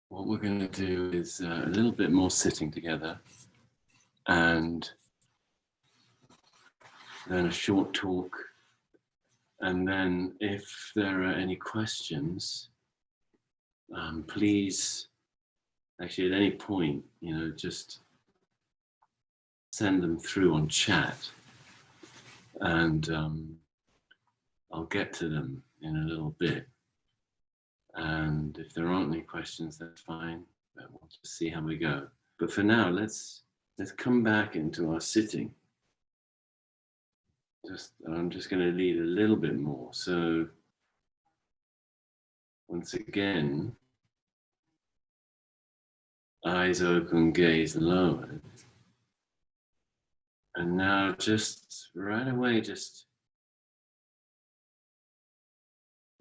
What we're going to do is a little bit more sitting together, and then a short talk, and then if there are any questions, please, actually at any point, just send them through on chat, and I'll get to them in a little bit. And if there aren't any questions, that's fine. But we'll just see how we go. But for now, let's come back into our sitting. I'm just going to lead a little bit more. So once again, eyes open, gaze lowered. And now just right away, just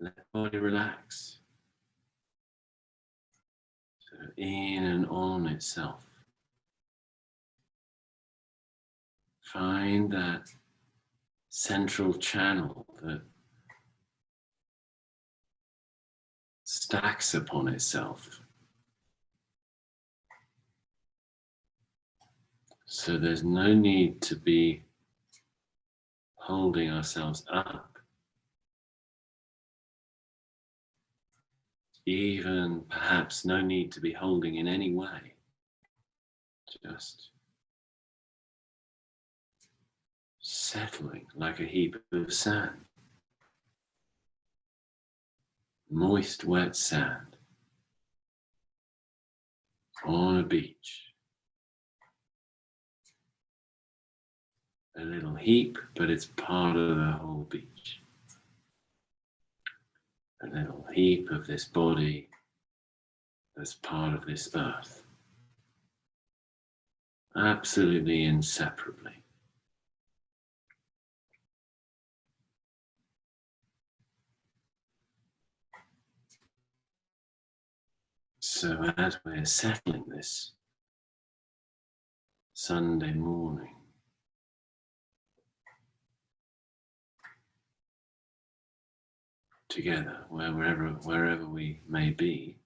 let the body relax. So in and on itself. Find that central channel that stacks upon itself. So there's no need to be holding ourselves up. Even perhaps no need to be holding in any way. Just settling like a heap of sand. Moist, wet sand on a beach. A little heap, but it's part of the whole beach. A little heap of this body that's part of this earth. Absolutely inseparably. So as we're settling this Sunday morning, together, wherever we may be,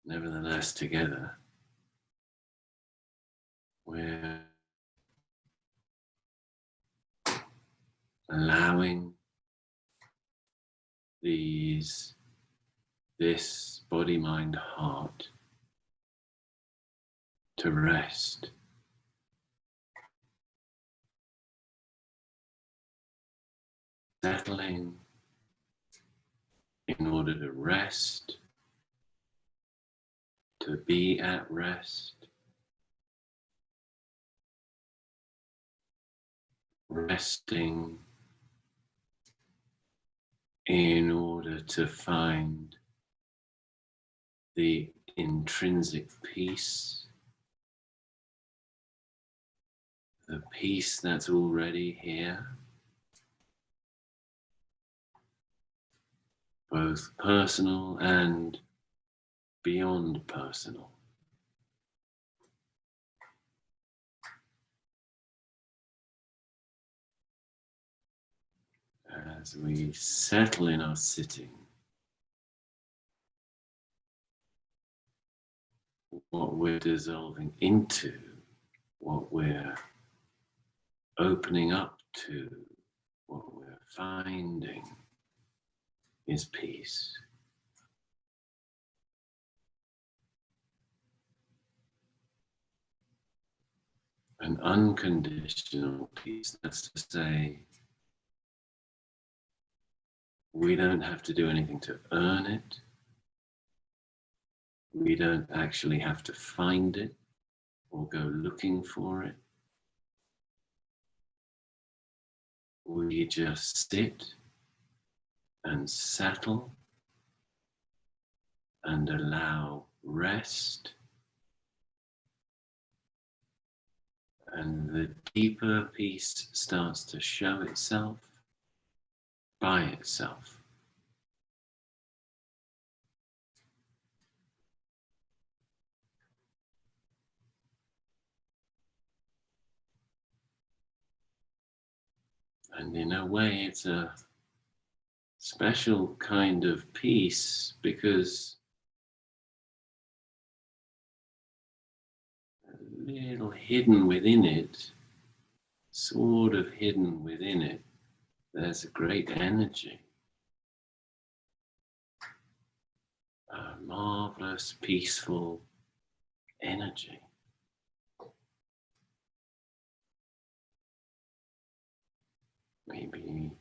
nevertheless together, we're allowing this body, mind, heart to rest. Settling in order to rest, to be at rest, resting in order to find the intrinsic peace, the peace that's already here, both personal and beyond personal. As we settle in our sitting, what we're dissolving into, what we're opening up to, what we're finding is peace. An unconditional peace, that's to say, we don't have to do anything to earn it. We don't actually have to find it or go looking for it. We just sit and settle and allow rest, and the deeper peace starts to show itself by itself. And in a way, it's a special kind of peace because little hidden within it, sort of hidden within it, there's a great energy. A marvelous, peaceful energy. Maybe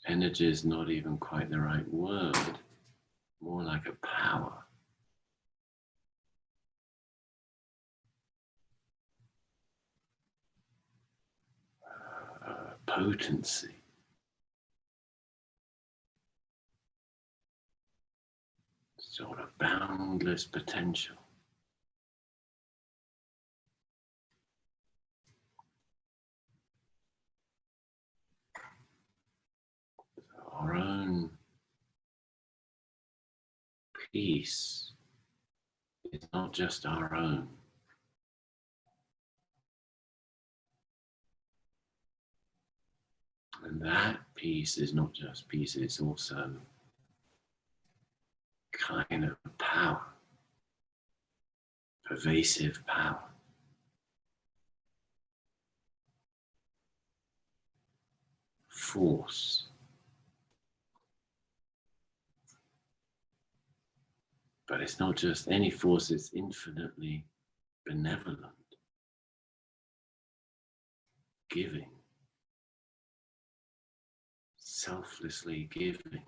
energy is not even quite the right word, more like a power. Potency. Sort of boundless potential. Our own peace is not just our own. And that peace is not just peace, it's also kind of power, pervasive power. Force. But it's not just any force, it's infinitely benevolent, giving, selflessly giving.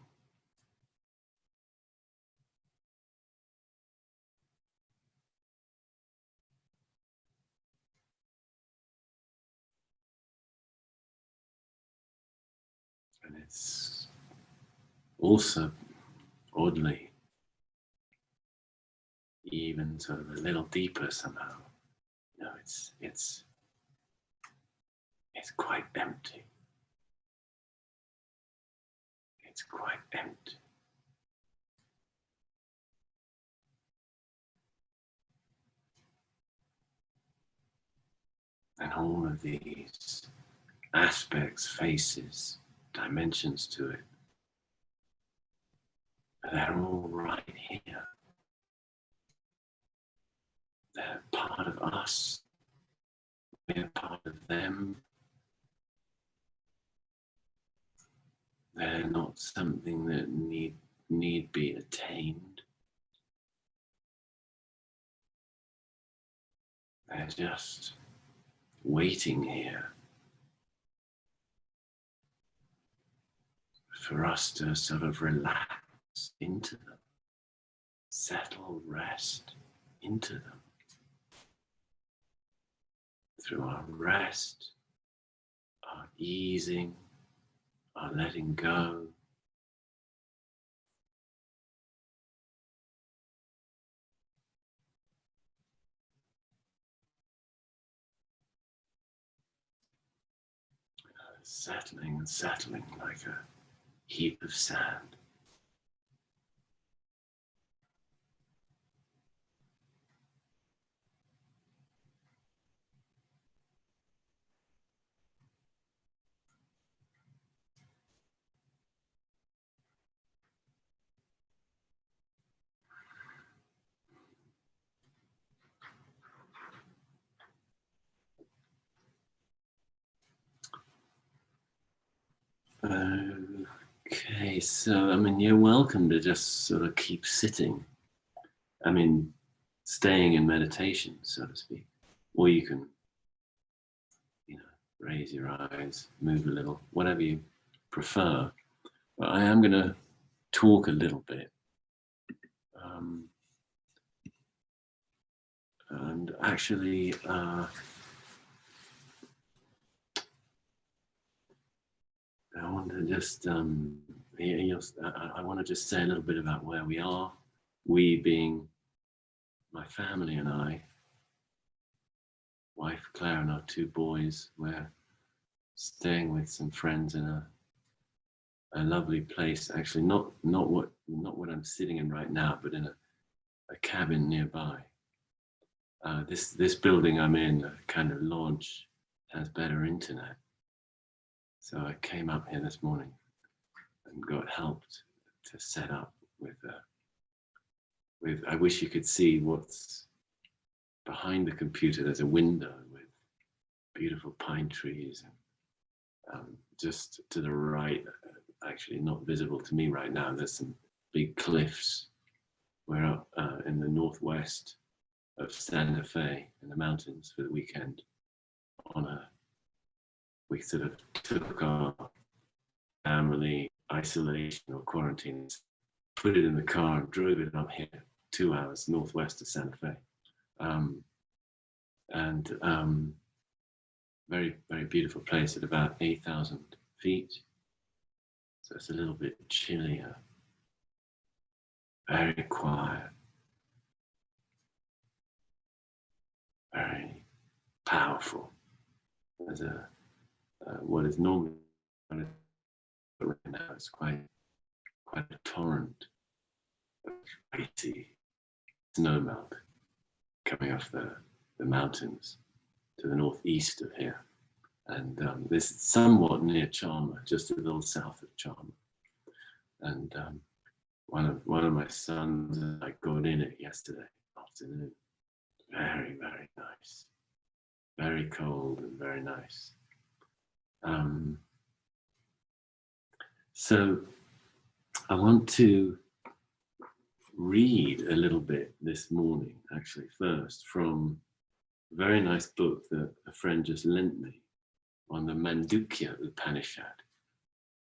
And it's also, oddly, even sort of a little deeper somehow. You know, it's quite empty. It's quite empty. And all of these aspects, faces, dimensions to it, they're all right here. They're part of us. We're part of them. They're not something that need be attained. They're just waiting here for us to sort of relax into them, settle, rest into them. Through our rest, our easing, our letting go, settling and settling like a heap of sand. Okay, so I mean, you're welcome to just sort of keep sitting. I mean, staying in meditation, so to speak. Or you can, you know, raise your eyes, move a little, whatever you prefer. But I am going to talk a little bit. And actually, I want to just, I want to just say a little bit about where we are. We being my family and I, wife Claire and our two boys. We're staying with some friends in a lovely place. Actually, not what I'm sitting in right now, but in a cabin nearby. This building I'm in, a kind of lodge, has better internet. So I came up here this morning and got helped to set up with I wish you could see what's behind the computer, there's a window with beautiful pine trees. And just to the right, actually not visible to me right now, there's some big cliffs. We're up in the northwest of Santa Fe in the mountains for the weekend. We sort of took our family isolation or quarantine, put it in the car and drove it up here, 2 hours northwest of Santa Fe. Very, very beautiful place at about 8,000 feet. So it's a little bit chillier, very quiet, very powerful. There's what is normally right now, it's quite a torrent of icy snowmelt coming off the mountains to the northeast of here. And this is somewhat near Chalma, just a little south of Chalma. And one of my sons and I got in it yesterday afternoon. Very, very nice. Very cold and very nice. So I want to read a little bit this morning, actually, first from a very nice book that a friend just lent me on the Mandukya Upanishad.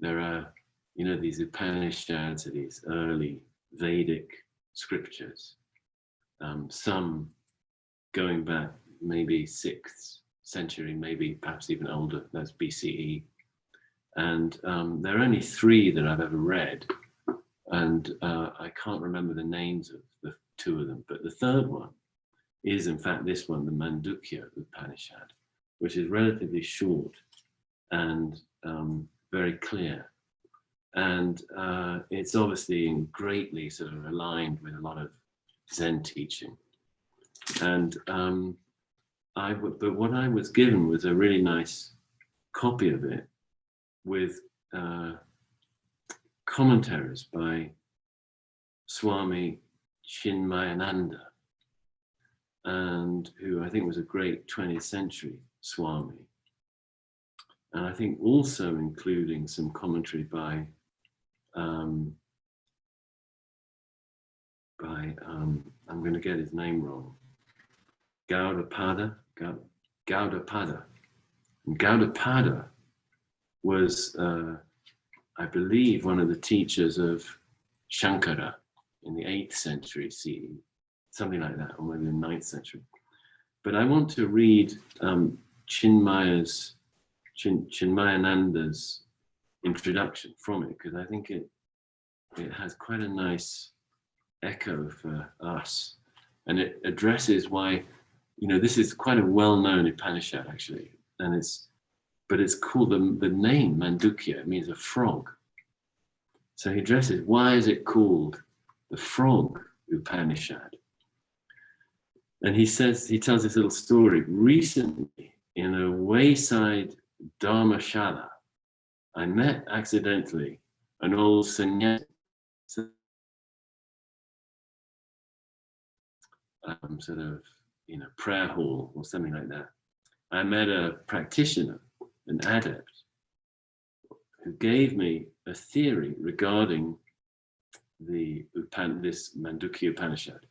There are, these Upanishads are these early Vedic scriptures, some going back maybe 6th century, maybe perhaps even older, that's BCE. And there are only 3 that I've ever read. And I can't remember the names of the 2 of them, but the 3rd one is in fact this one, the Mandukya Upanishad, which is relatively short and very clear. And it's obviously greatly sort of aligned with a lot of Zen teaching. And but what I was given was a really nice copy of it with commentaries by Swami Chinmayananda, and who I think was a great 20th century Swami. And I think also including some commentary by I'm going to get his name wrong, Gaudapada. And Gaudapada was, I believe, one of the teachers of Shankara in the 8th century CE, something like that, or maybe the 9th century. But I want to read Chinmayananda's introduction from it, because I think it has quite a nice echo for us. And it addresses why, this is quite a well-known Upanishad actually, but it's called, the name Mandukya, it means a frog. So he addresses, why is it called the Frog Upanishad? And he tells this little story. Recently, in a wayside dharmashala, I met accidentally an old sannyasi, sort of, prayer hall or something like that. I met a practitioner, an adept, who gave me a theory regarding this Mandukya Upanishad.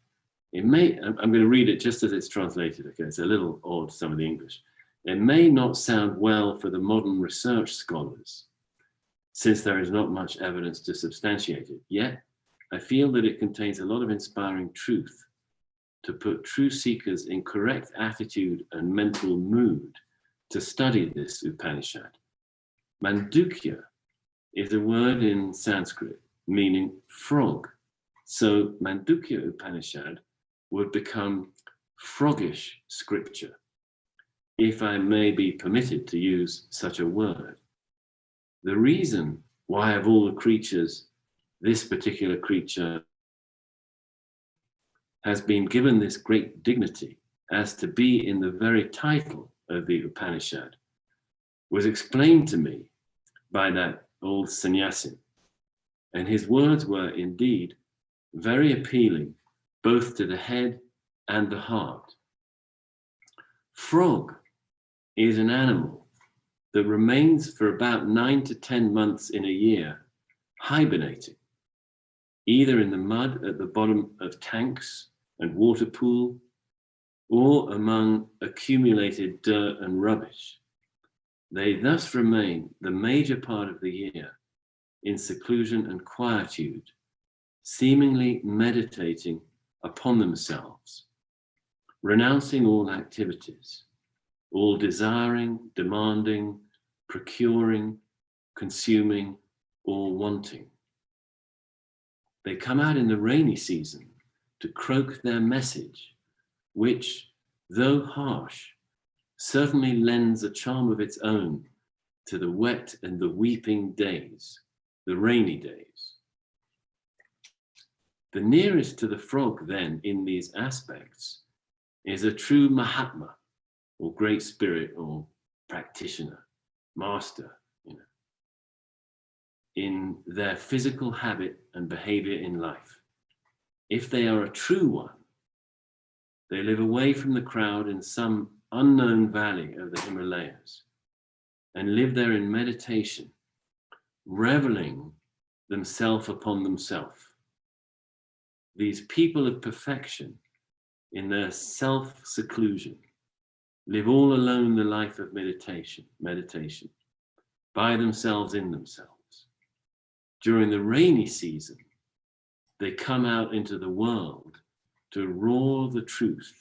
I'm going to read it just as it's translated, okay? It's a little odd, some of the English. It may not sound well for the modern research scholars, since there is not much evidence to substantiate it. Yet, I feel that it contains a lot of inspiring truth to put true seekers in correct attitude and mental mood to study this Upanishad. Mandukya is a word in Sanskrit meaning frog. So Mandukya Upanishad would become froggish scripture, if I may be permitted to use such a word. The reason why of all the creatures, this particular creature has been given this great dignity as to be in the very title of the Upanishad was explained to me by that old sannyasi. And his words were indeed very appealing, both to the head and the heart. Frog is an animal that remains for about 9 to 10 months in a year hibernating, either in the mud at the bottom of tanks and water pool, or among accumulated dirt and rubbish. They thus remain the major part of the year in seclusion and quietude, seemingly meditating upon themselves, renouncing all activities, all desiring, demanding, procuring, consuming, or wanting. They come out in the rainy season to croak their message, which, though harsh, certainly lends a charm of its own to the wet and the weeping days, the rainy days. The nearest to the frog then in these aspects is a true Mahatma, or great spirit, or practitioner, master, in their physical habit and behavior in life. If they are a true one, they live away from the crowd in some unknown valley of the Himalayas and live there in meditation, reveling themselves upon themselves. These people of perfection, in their self-seclusion, live all alone the life of meditation, by themselves in themselves. During the rainy season, they come out into the world to roar the truth,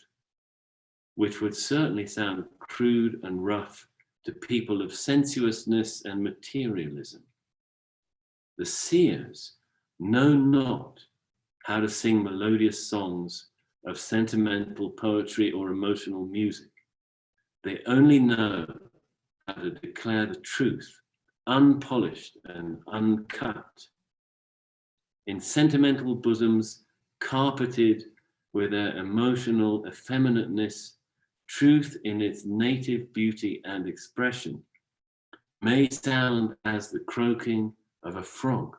which would certainly sound crude and rough to people of sensuousness and materialism. The seers know not how to sing melodious songs of sentimental poetry or emotional music. They only know how to declare the truth, unpolished and uncut. In sentimental bosoms carpeted with their emotional effeminateness, truth in its native beauty and expression may sound as the croaking of a frog,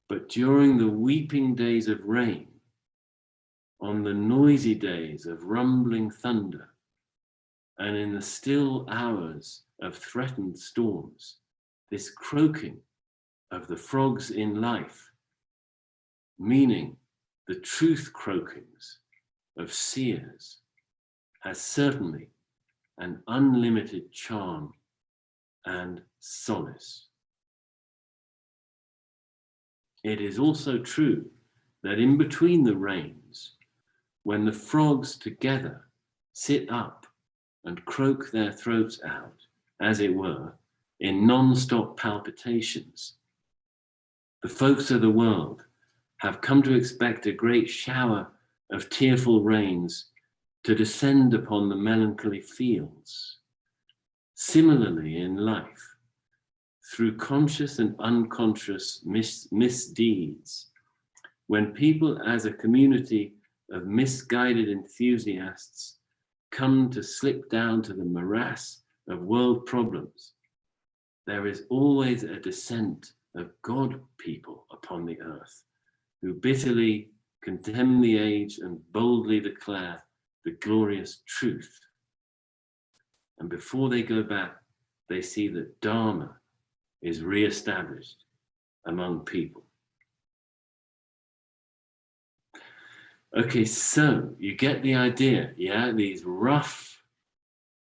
but during the weeping days of rain, on the noisy days of rumbling thunder, and in the still hours of threatened storms, this croaking of the frogs in life, meaning the truth croakings of seers, has certainly an unlimited charm and solace. It is also true that in between the rains, when the frogs together sit up and croak their throats out, as it were, in non-stop palpitations, the folks of the world have come to expect a great shower of tearful rains to descend upon the melancholy fields. Similarly in life, through conscious and unconscious misdeeds, when people as a community of misguided enthusiasts come to slip down to the morass of world problems, there is always a descent of God people upon the earth who bitterly condemn the age and boldly declare the glorious truth. And before they go back, they see that dharma is re-established among people. Okay, so you get the idea, yeah? These rough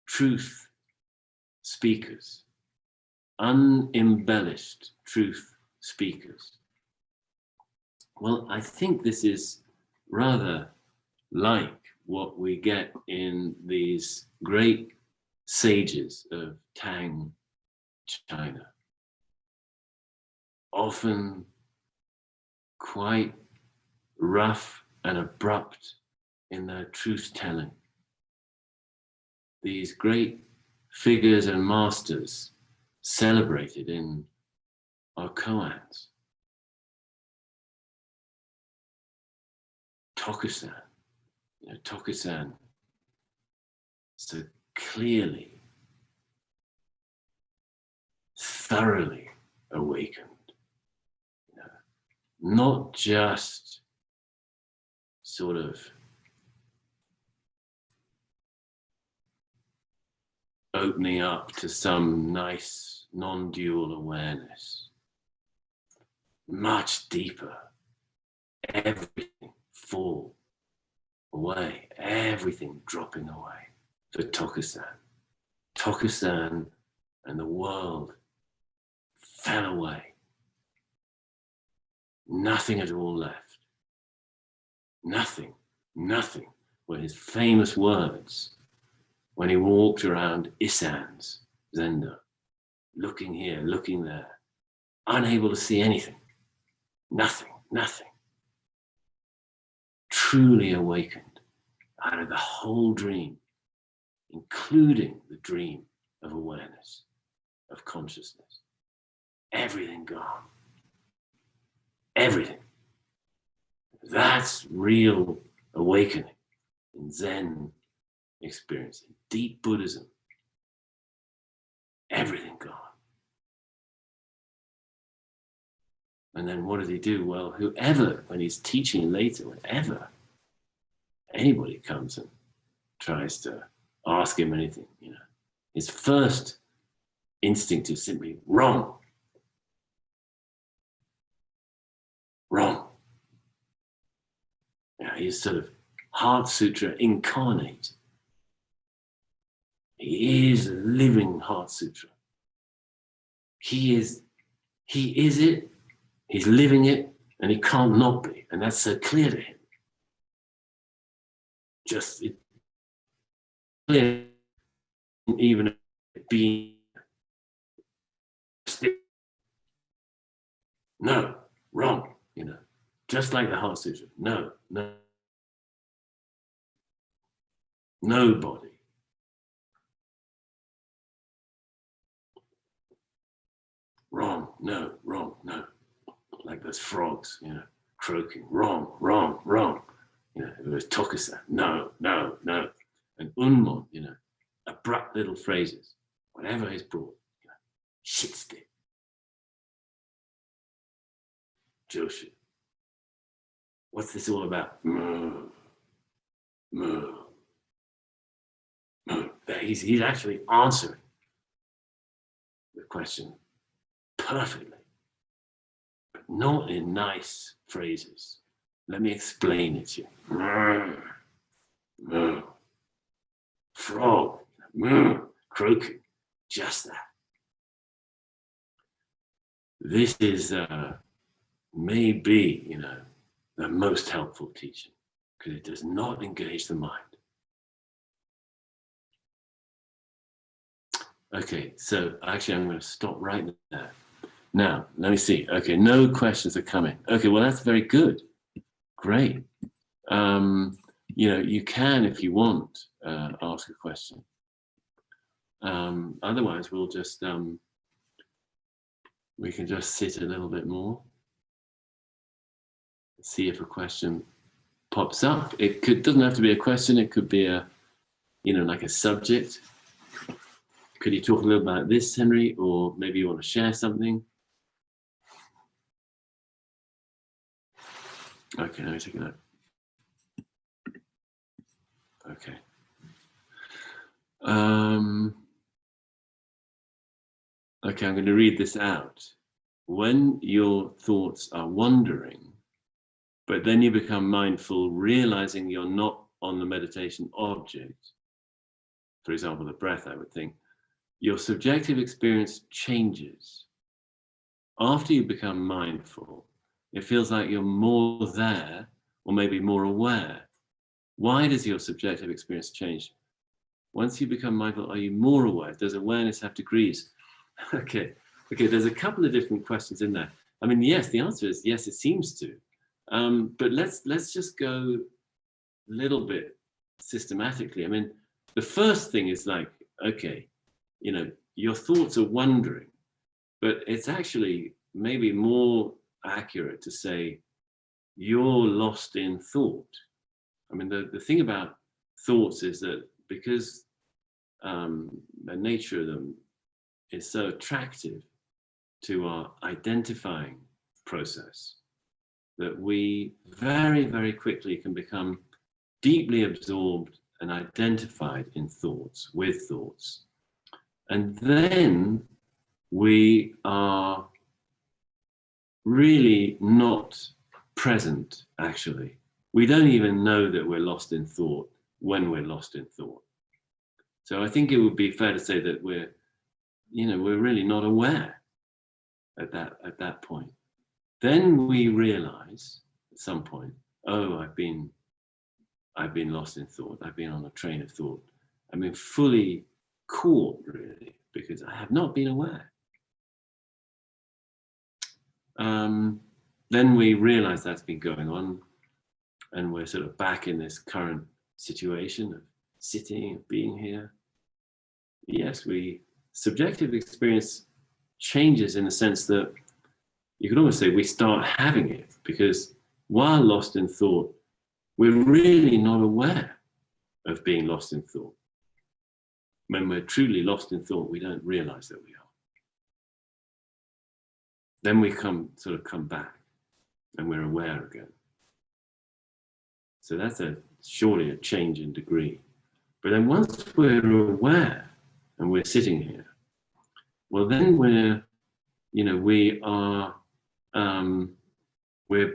truth speakers, unembellished truth speakers. Well, I think this is rather like what we get in these great sages of Tang, China. Often quite rough and abrupt in their truth telling. These great figures and masters celebrated in our koans. Tokusan, Tokusan, so clearly, thoroughly awakened, not just sort of opening up to some nice non-dual awareness, much deeper, everything fall away, everything dropping away for Tokusan. Tokusan and the world fell away. Nothing at all left. Nothing, nothing were his famous words when he walked around Isan's Zendo, looking here, looking there, unable to see anything. Nothing, nothing. Truly awakened out of the whole dream, including the dream of awareness, of consciousness. Everything gone. Everything. That's real awakening in Zen experience, in deep Buddhism. Everything gone. And then what does he do? Well, whoever, when he's teaching later, whenever anybody comes and tries to ask him anything, his first instinct is simply wrong. Wrong. He's sort of Heart Sutra incarnate. He is a living Heart Sutra. He is it, he's living it, and he can't not be. And that's so clear to him. Just clear, even being. No, wrong, just like the Heart Sutra. No, nobody. Wrong, no, like those frogs, croaking, wrong. It was Tokusan, no. And Unmon, abrupt little phrases, whatever is brought, shit stick. Joshi, what's this all about? Moo. He's actually answering the question perfectly, but not in nice phrases. Let me explain it to you. Moo. Frog, croaking, just that. This is maybe, the most helpful teaching, because it does not engage the mind. Okay, so actually I'm going to stop right there. Now, let me see. Okay, no questions are coming. Okay, well, that's very good. Great. You can, if you want, ask a question. Otherwise, we'll just, we can just sit a little bit more. See if a question pops up. It doesn't have to be a question. It could be a, like a subject. Could you talk a little about this, Henry? Or maybe you want to share something? Okay, let me take a note. Okay. Okay, I'm going to read this out. When your thoughts are wandering, but then you become mindful, realizing you're not on the meditation object, for example, the breath, I would think, your subjective experience changes. After you become mindful, it feels like you're more there, or maybe more aware. Why does your subjective experience change? Once you become mindful, are you more aware? Does awareness have degrees? Okay, there's a couple of different questions in there. I mean, yes, the answer is yes, it seems to. But let's just go a little bit systematically. I mean, the first thing is like, okay, your thoughts are wandering, but it's actually maybe more accurate to say you're lost in thought. I mean, the thing about thoughts is that because the nature of them is so attractive to our identifying process that we very, very quickly can become deeply absorbed and identified in thoughts, with thoughts. And then we are really not present, actually. We don't even know that we're lost in thought when we're lost in thought. So I think it would be fair to say that we're really not aware at that point. Then we realize at some point, oh, I've been lost in thought. I've been on a train of thought. I've been fully caught, really, because I have not been aware. Then we realize that's been going on, and we're sort of back in this current situation of sitting, of being here. Yes, subjective experience changes in the sense that you could almost say we start having it, because while lost in thought, we're really not aware of being lost in thought. When we're truly lost in thought, we don't realize that we are. Then we come back and we're aware again. So that's surely a change in degree. But then once we're aware and we're sitting here, well, then we're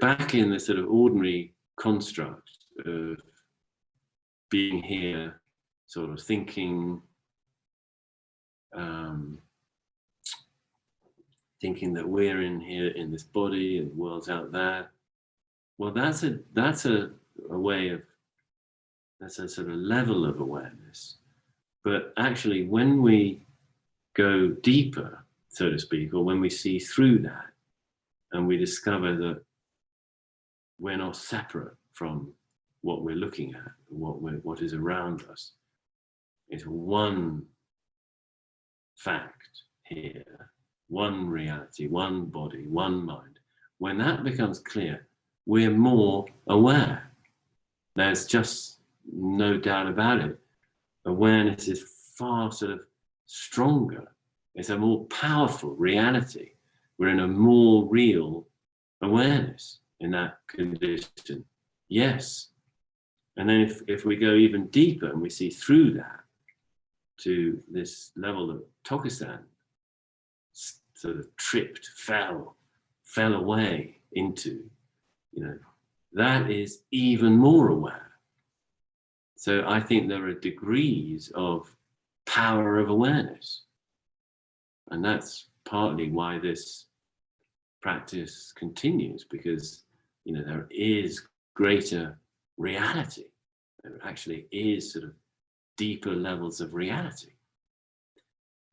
back in the sort of ordinary construct of being here, sort of thinking, thinking that we're in here in this body and the world's out there. Well, that's a way of, that's a sort of level of awareness. But actually, when we go deeper, so to speak, or when we see through that, and we discover that we're not separate from what we're looking at, what is around us, it's one fact here, one reality, one body, one mind. When that becomes clear, we're more aware. There's just no doubt about it. Awareness is far sort of stronger. It's a more powerful reality. We're in a more real awareness in that condition. Yes. And then if we go even deeper and we see through that to this level that Tokusan sort of fell away into, that is even more aware. So I think there are degrees of power of awareness. And that's partly why this practice continues, because there is greater reality. There actually is sort of deeper levels of reality.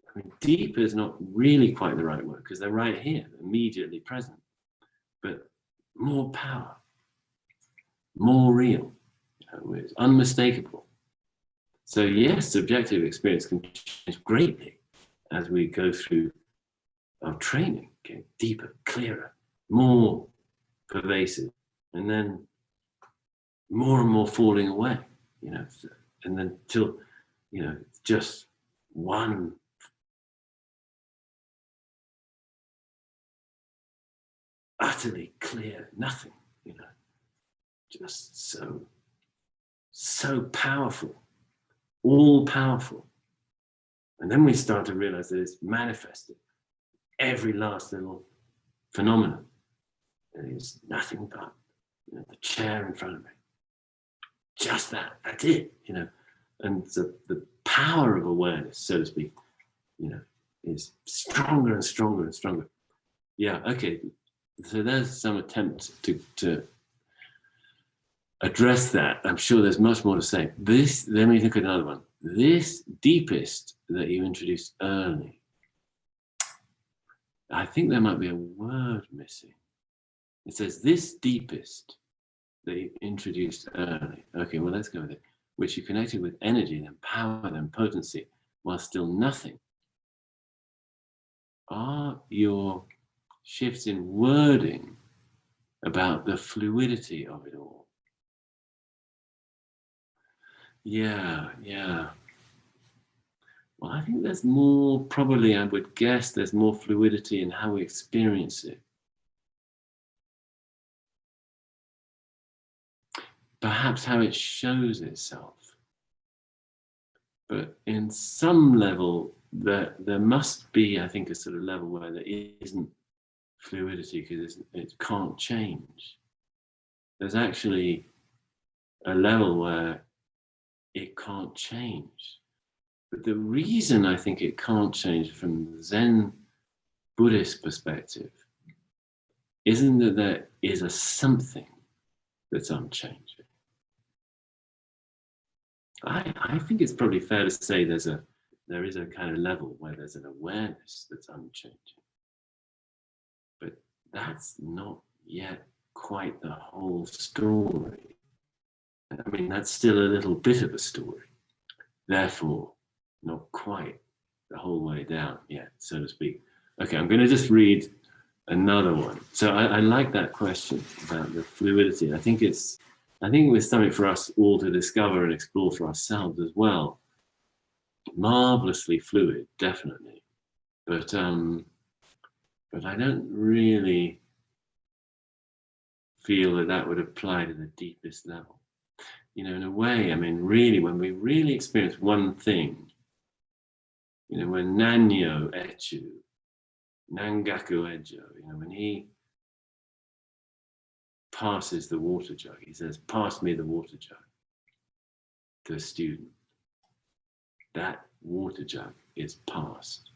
I mean, deeper is not really quite the right word, because they're right here, immediately present. But more power, more real, it's unmistakable. So yes, subjective experience can change greatly as we go through our training, getting deeper, clearer, more pervasive, and then more and more falling away, and then till, just one utterly clear nothing, just so powerful, all powerful. And then we start to realize that it's manifested every last little phenomenon. And it's nothing but the chair in front of me. Just that's it, And the power of awareness, so to speak, is stronger and stronger and stronger. Yeah, okay. So there's some attempt to address that. I'm sure there's much more to say. Let me think of another one. This deepest that you introduced early, I think there might be a word missing. It says this deepest that you introduced early. Okay, well, let's go with it. Which you connected with energy, then power, then potency, while still nothing. Are your shifts in wording about the fluidity of it all? Yeah. Well, I think there's more, probably I would guess there's more fluidity in how we experience it. Perhaps how it shows itself. But in some level, there must be, I think, a sort of level where there isn't fluidity because it can't change. There's actually a level where it can't change. But the reason I think it can't change from the Zen Buddhist perspective isn't that there is a something that's unchanging. I think it's probably fair to say there is a kind of level where there's an awareness that's unchanging. But that's not yet quite the whole story. I mean, that's still a little bit of a story. Therefore, not quite the whole way down yet, so to speak. Okay, I'm going to just read another one. So I like that question about the fluidity. I think it was something for us all to discover and explore for ourselves as well. Marvelously fluid, definitely. But I don't really feel that would apply to the deepest level. You know, in a way, I mean, really, when we really experience one thing, you know, when Nanyo Echu, Nangaku Ejo, you know, when he passes the water jug, he says, "Pass me the water jug," to a student. That water jug is passed.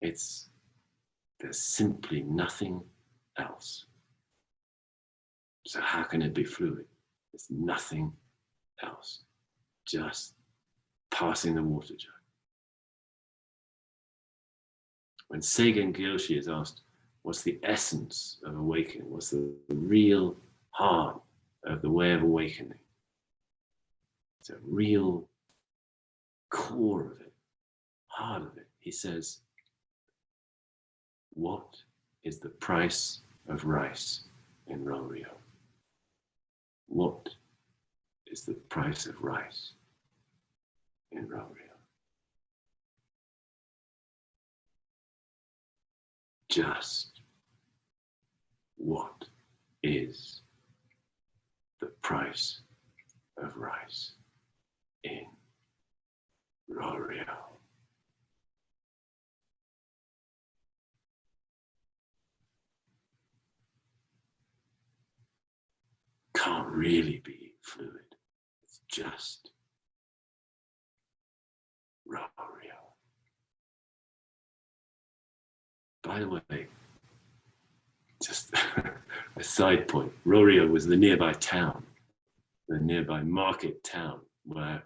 There's simply nothing else. So how can it be fluid? There's nothing else. Just passing the water jug. When Seigen Kyoshi is asked, what's the essence of awakening? What's the real heart of the way of awakening? It's a real core of it, heart of it. He says, what is the price of rice in Ryo? What is the price of rice in Ryo? Just what is the price of rice in Ryo? Can't really be fluid. It's just Ryo. By the way, just a side point, Ryo was the nearby town, the nearby market town where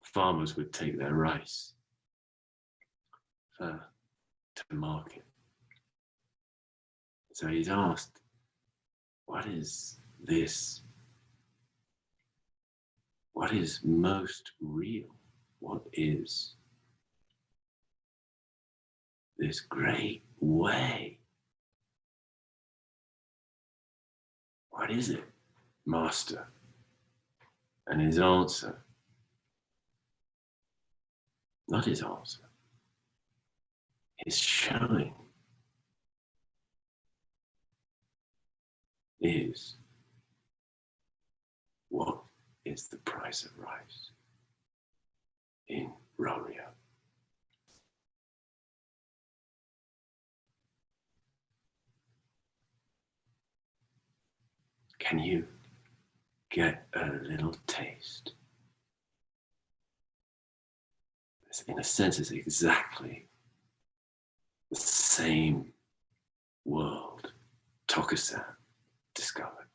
farmers would take their rice to market. So he's asked, what is this? What is most real? What is this great way? What is it, Master? And his answer, not his answer, his showing is, what is the price of rice in Ryo? Can you get a little taste? In a sense, it's exactly the same world Tokusan discovered.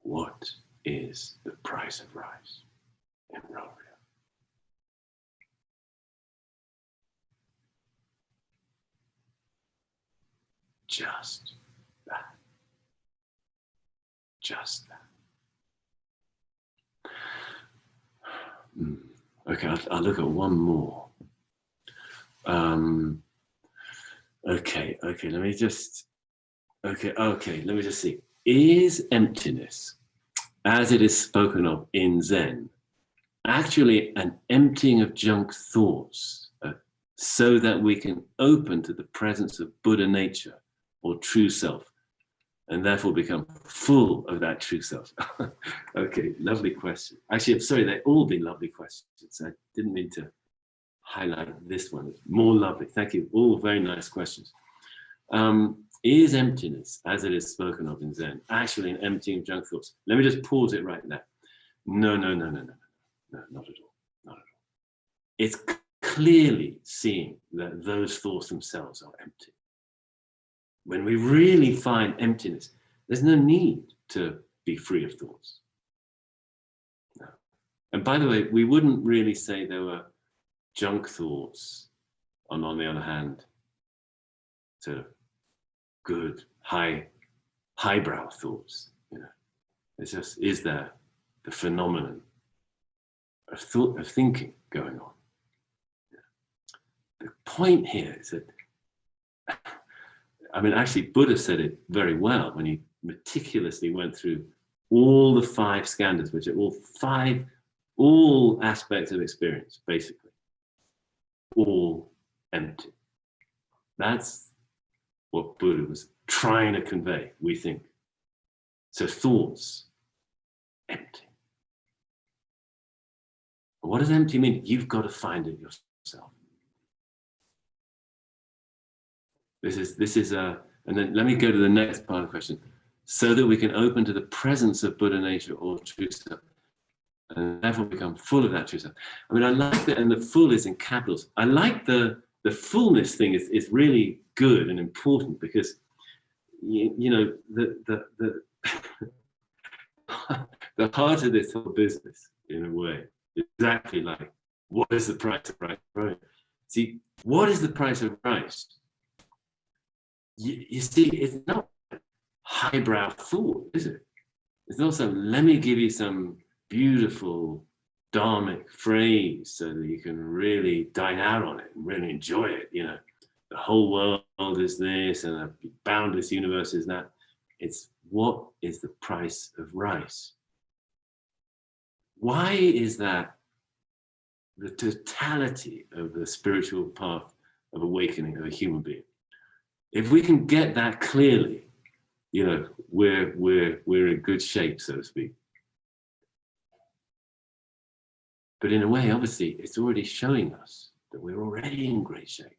What is the price of rice in Ryo? Just that. Just that. Okay, I'll look at one more. Okay, let me just see. Is emptiness, as it is spoken of in Zen, actually an emptying of junk thoughts so that we can open to the presence of Buddha nature or true self and therefore become full of that true self? Okay, lovely question. Actually, I'm sorry, they've all been lovely questions. I didn't mean to highlight this one. It's more lovely. Thank you. All very nice questions. Is emptiness, as it is spoken of in Zen, actually an emptying of junk thoughts? Let me just pause it right there. No, not at all. Not at all. It's clearly seeing that those thoughts themselves are empty. When we really find emptiness, there's no need to be free of thoughts. No. And by the way, we wouldn't really say there were junk thoughts, and on the other hand, sort of good, highbrow thoughts. It's just, is there the phenomenon of thought, of thinking going on? The point here is that, I mean, actually, Buddha said it very well when he meticulously went through all the 5 skandhas, which are all aspects of experience, basically, all empty. That's what Buddha was trying to convey, we think. So thoughts, empty. What does empty mean? You've got to find it yourself. This is and then let me go to the next part of the question. So that we can open to the presence of Buddha nature or true self, and therefore become full of that true self. I mean, I like that, and the full is in capitals. I like the fullness thing is really good and important, because you know the the heart of this whole business, in a way, is exactly like, what is the price of rice? See, what is the price of rice? You see, it's not highbrow thought, is it? It's not some, let me give you some beautiful dharmic phrase so that you can really dine out on it and really enjoy it. The whole world is this and a boundless universe is that. It's, what is the price of rice? Why is that the totality of the spiritual path of awakening of a human being? If we can get that clearly, we're in good shape, so to speak. But in a way, obviously, it's already showing us that we're already in great shape.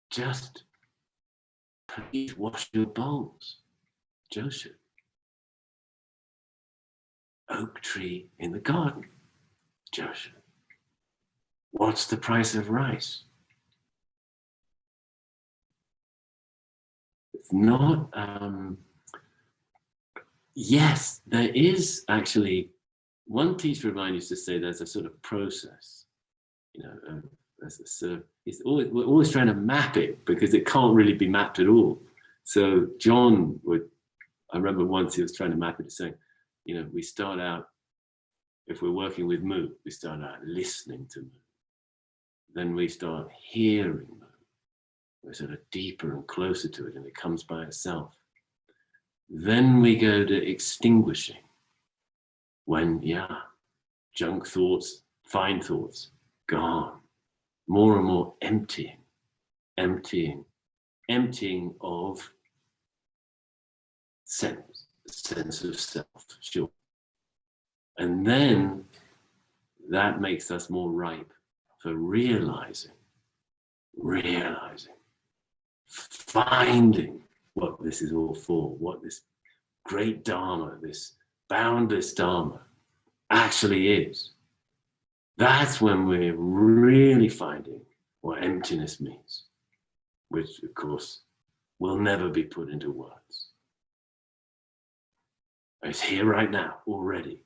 Just please wash your bowls, Joseph. Oak tree in the garden, Joseph. What's the price of rice? It's not, yes, there is actually, one teacher of mine used to say there's a sort of process, there's a sort of, we're always trying to map it because it can't really be mapped at all. So John I remember once he was trying to map it, saying, we start out, if we're working with Mu, we start out listening to Mu. Then we start hearing Mu. We're sort of deeper and closer to it, and it comes by itself. Then we go to extinguishing, when, junk thoughts, fine thoughts, gone. More and more emptying of sense of self, sure. And then that makes us more ripe for realizing, finding what this is all for, what this great dharma, this boundless dharma actually is. That's when we're really finding what emptiness means, which of course will never be put into words. It's here right now already.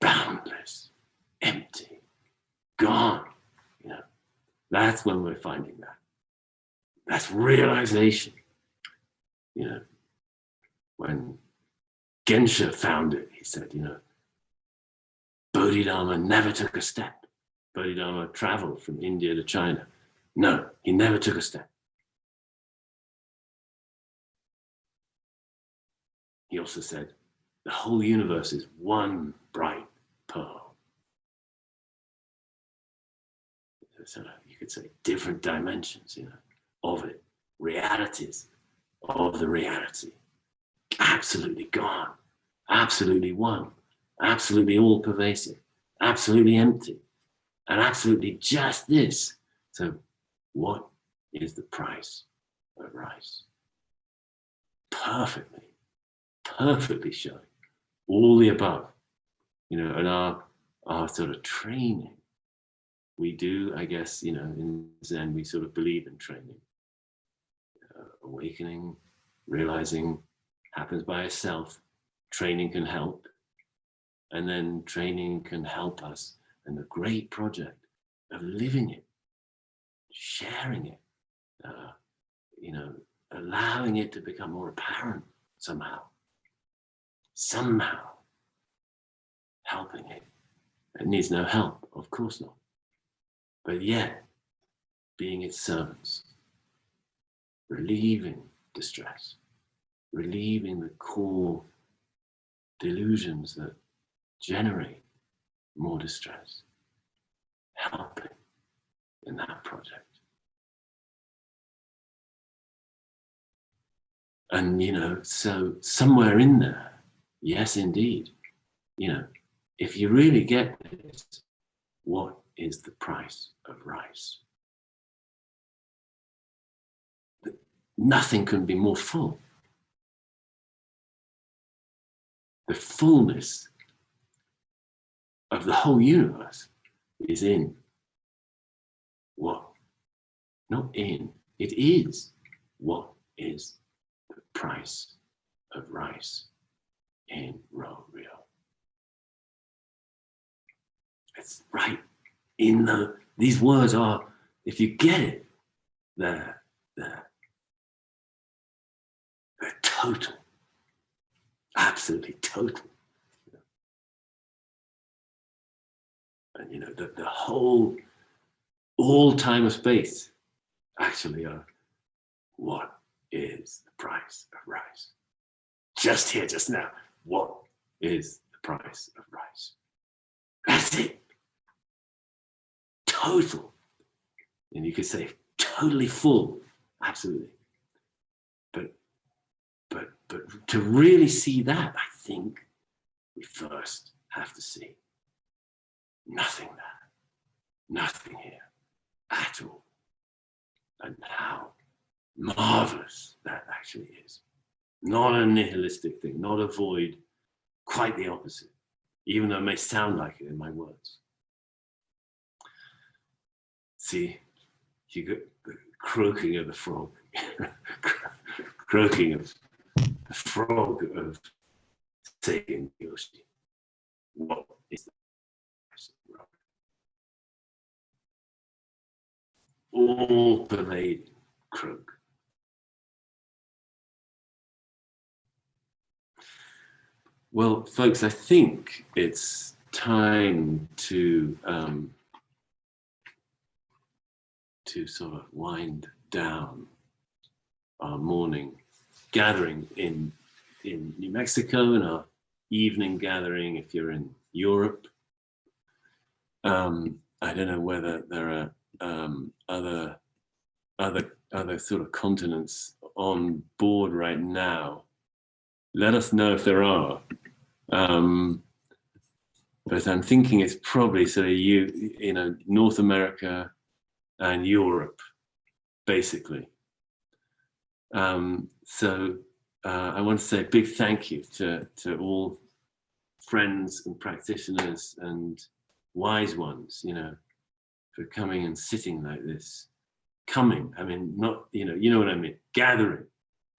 Boundless, empty, gone. That's when we're finding that. That's realization. When Gensha found it, he said, Bodhidharma never took a step. Bodhidharma traveled from India to China. No, he never took a step. He also said, the whole universe is one bright pearl. So you could say different dimensions, of it, realities of the reality. Absolutely gone, absolutely one, absolutely all pervasive, absolutely empty, and absolutely just this. So what is the price of rice? Perfectly showing all the above, and our sort of training. We do, I guess, in Zen, we sort of believe in training. Awakening, realizing happens by itself. Training can help. And then training can help us in the great project of living it, sharing it, allowing it to become more apparent somehow helping it. It needs no help, of course not. But yet, being its servants, relieving distress, relieving the core delusions that generate more distress, helping in that project. And, so somewhere in there, yes, indeed, if you really get this, what is the price of rice? Nothing can be more full. The fullness of the whole universe is in what? Not in, it is what is the price of rice in Rio. It's right in these words are, if you get it, they're total, absolutely total. And the whole, all time of space actually are, what is the price of rice? Just here, just now, what is the price of rice? That's it. Total. And you could say totally full, absolutely. But to really see that, I think we first have to see nothing there, nothing here at all, and how marvelous that actually is. Not a nihilistic thing, not a void, quite the opposite, even though it may sound like it in my words. See, you got the croaking of the frog, croaking of the frog of Seigen Yoshi. What is that? All pervading croak. Well, folks, I think it's time to sort of wind down our morning gathering in New Mexico and our evening gathering if you're in Europe. I don't know whether there are other sort of continents on board right now. Let us know if there are. But I'm thinking it's probably sort of North America and Europe, basically. So I want to say a big thank you to all friends and practitioners and wise ones, for coming and sitting like this. Coming, I mean, not, you know what I mean, gathering.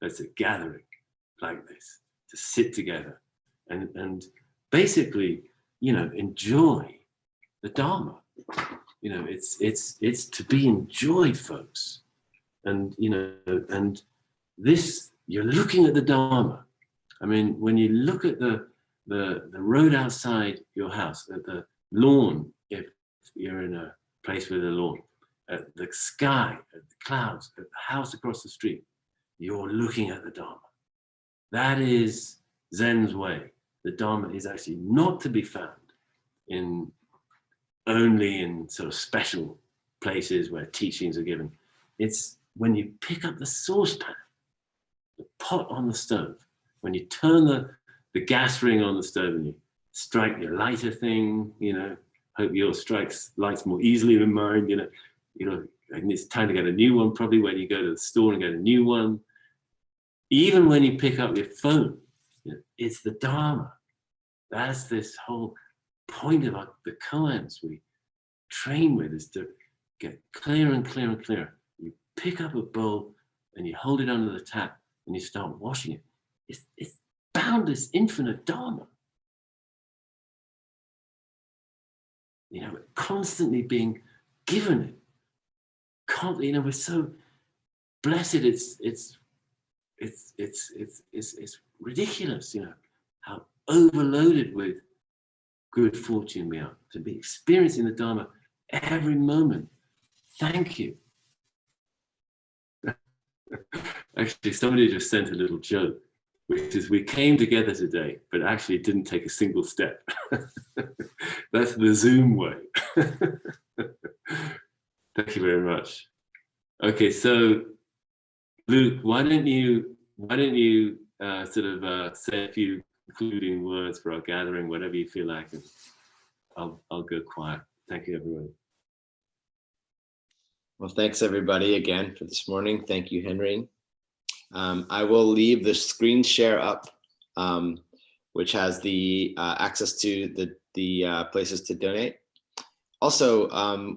That's a gathering like this, to sit together and basically, enjoy the Dharma. It's to be enjoyed, folks. And, and this, you're looking at the Dharma. I mean, when you look at the road outside your house, at the lawn, if you're in a place with a lawn, at the sky, at the clouds, at the house across the street, you're looking at the Dharma. That is Zen's way. The Dharma is actually not to be found only in sort of special places where teachings are given. It's when you pick up the saucepan, the pot on the stove, when you turn the gas ring on the stove and you strike your lighter thing, hope yours lights more easily than mine, and it's time to get a new one, probably when you go to the store and get a new one. Even when you pick up your phone, it's the Dharma. That's this whole point of the koans we train with, is to get clearer and clearer and clearer. You pick up a bowl and you hold it under the tap and you start washing it. It's boundless, infinite Dharma. Constantly being given it. We're so blessed. It's ridiculous, how overloaded with good fortune we are to be experiencing the Dharma every moment. Thank you. Actually, somebody just sent a little joke, which is, we came together today, but actually didn't take a single step. That's the Zoom way. Thank you very much. Okay, so Luke, why don't you say a few concluding words for our gathering, whatever you feel like, and I'll go quiet. Thank you, everyone. Well, thanks everybody again for this morning. Thank you, Henry. I will leave the screen share up, which has the access to the places to donate. Also,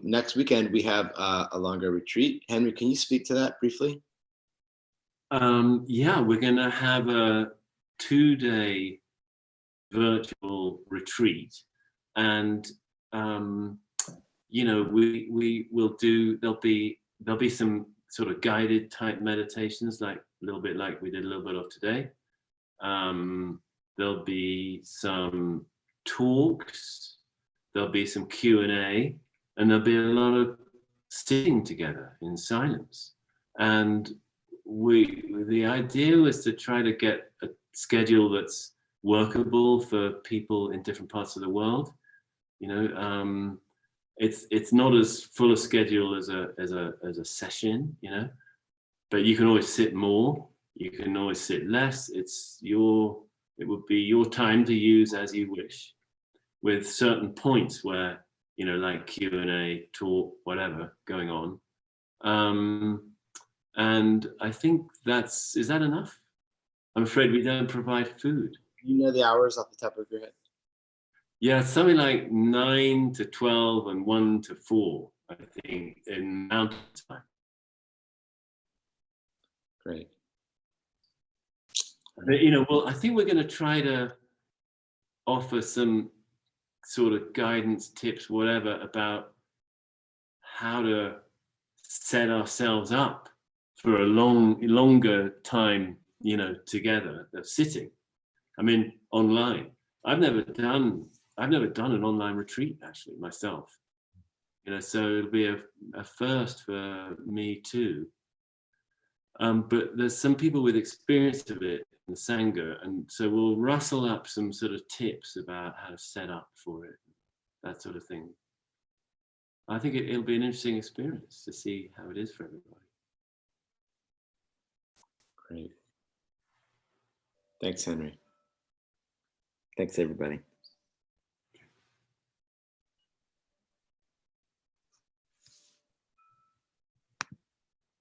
next weekend we have a longer retreat. Henry, can you speak to that briefly? Yeah, we're going to have a 2-day virtual retreat, and we will do. There'll be some sort of guided type meditations, like a little bit like we did a little bit of today. There'll be some talks. There'll be some Q&A, and there'll be a lot of sitting together in silence. And the idea was to try to get a schedule that's workable for people in different parts of the world. It's not as full a schedule as a session, but you can always sit more, you can always sit less. It would be your time to use as you wish, with certain points where, like Q&A, talk, whatever going on. And I think is that enough? I'm afraid we don't provide food. You know the hours off the top of your head? Yeah, something like 9 to 12 and 1 to 4, I think, in Mountain Time. Great. But, I think we're going to try to offer some sort of guidance, tips, whatever, about how to set ourselves up for a longer time, together of sitting. I mean, online. I've never done an online retreat actually myself. So it'll be a first for me too. But there's some people with experience of it in Sangha, and so we'll rustle up some sort of tips about how to set up for it, that sort of thing. I think it'll be an interesting experience to see how it is for everybody. Great. Thanks, Henry. Thanks, everybody.